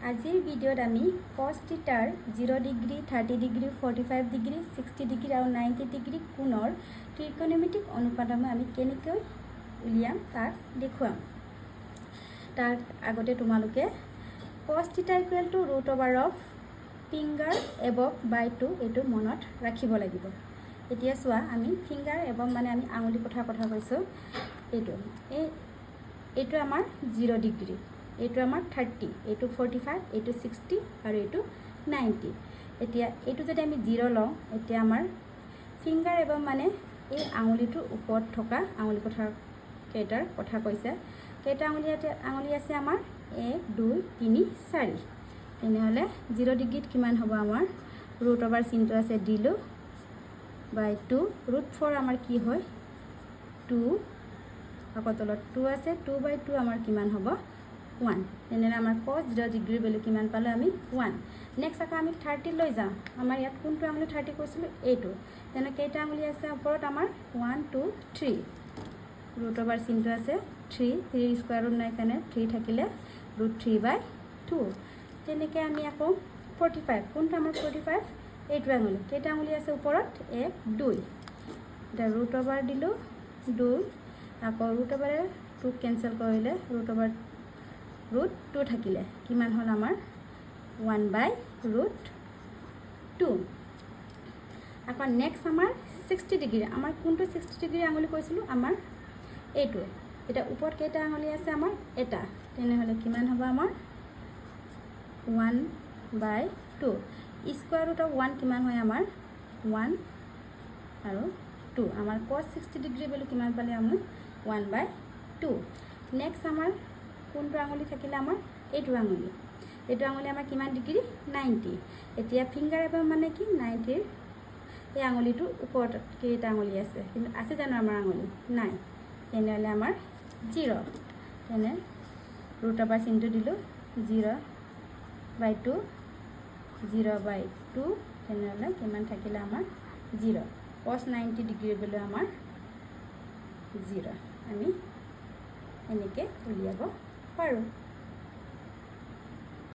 আজিৰ ভিডিঅ'ত আমি cos থিটাৰ 0 degree 30 degree 45 degree 60 degree আৰু 90 ডিগ্ৰী কোণৰ ত্ৰিকোণমিতিক অনুপাতসমূহ আমি কেনেকৈ উলিয়াম তাক দেখুৱাম। তাৰ আগতে তোমালোকে cos থিটা ইকুৱেল টু √ওভাৰ ফিংগাৰ এবভ বাই 2 এইটো মনত ৰাখিব লাগিব। এতিয়া চোৱা আমি ফিংগাৰ এবভ মানে আমি আঙুলি কথা কৈছোঁ। এইটো আমাৰ 0 ডিগ্ৰী, এইটো আমাৰ 30, এইটো 45, এইটো 60 আৰু এইটো 90। এতিয়া এইটো যদি আমি 0 লওঁ, এতিয়া আমাৰ ফিংগাৰ এবভ মানে এই আঙুলিটোৰ ওপৰত থকা আঙুলি কেইটাৰ কথা কৈছে। কেইটা আঙুলি আছে আমাৰ 1 2 3 4। তেনেহ'লে 0 ডিগ্ৰীত কিমান হ'ব আমাৰ √ওভাৰ চিনটো আছে দিলোঁ বাই 2 √4 আমাৰ কি হয় 2 আকৌ তলত 2 আছে 2 বাই 2 আমাৰ কিমান হ'ব 1। তেনেহ'লে আমাৰ cos 0 ডিগ্ৰীৰ ভেলু কিমান পালোঁ আমি 1। নেক্সট আকৌ আমি 30 লৈ যাওঁ। আমাৰ ইয়াত কোনটো আঙুলি 30 কৈছিলোঁ এইটো। তেনেহ'লে কেইটা আঙুলি আছে ওপৰত আমাৰ 1 2 3 √ওভাৰ চিনটো আছে 3 স্কুৱাৰ ৰুট নাই কাৰণে 3 থাকিলে √3 বাই 2। তেনেকৈ আমি আকৌ 45 কোনটো আমাৰ 45 এইটো আঙুলি। কেইটা আঙুলি আছে ওপৰত 1 2। এতিয়া √ওভাৰ দিলোঁ 2 আকৌ √ওভাৰে 2 কেঞ্চেল কৰিলে √2 থাকিলে কিমান হ'ল আমাৰ 1 বাই √2। আকৌ নেক্সট আমাৰ 60 ডিগ্ৰী। আমাৰ কোনটো 60 ডিগ্ৰী আঙুলি কৈছিলোঁ আমাৰ এইটো। এতিয়া ওপৰত কেইটা আঙুলি আছে আমাৰ এটা। তেনেহ'লে কিমান হ'ব আমাৰ 1 বাই 2। স্কুৱাৰ ৰুট অফ 1 কিমান হয় আমাৰ 1 আৰু 2। আমাৰ cos 60 ডিগ্ৰী ভেলু কিমান পালে আমি 1 বাই 2। নেক্সট আমাৰ কোনটো আঙুলি থাকিলে আমাৰ এইটো আঙুলি। এইটো আঙুলি আমাৰ কিমান ডিগ্ৰী 90। এতিয়া ফিংগাৰ এবভ মানে কি 90ৰ এই আঙুলিটোৰ ওপৰত কেইটা আঙুলি আছে, কিন্তু আছে জানো আমাৰ আঙুলি নাই। তেনেহ'লে আমাৰ 0। তেনে √ওভাৰ চিনটো দিলোঁ 0 বাই 2 0 বাই 2। তেনেহ'লে কিমান থাকিলে আমাৰ 0। cos 90 ডিগ্ৰীৰ ভেলু আমাৰ 0। আমি এনেকৈ উলিয়াব পাৰোঁ।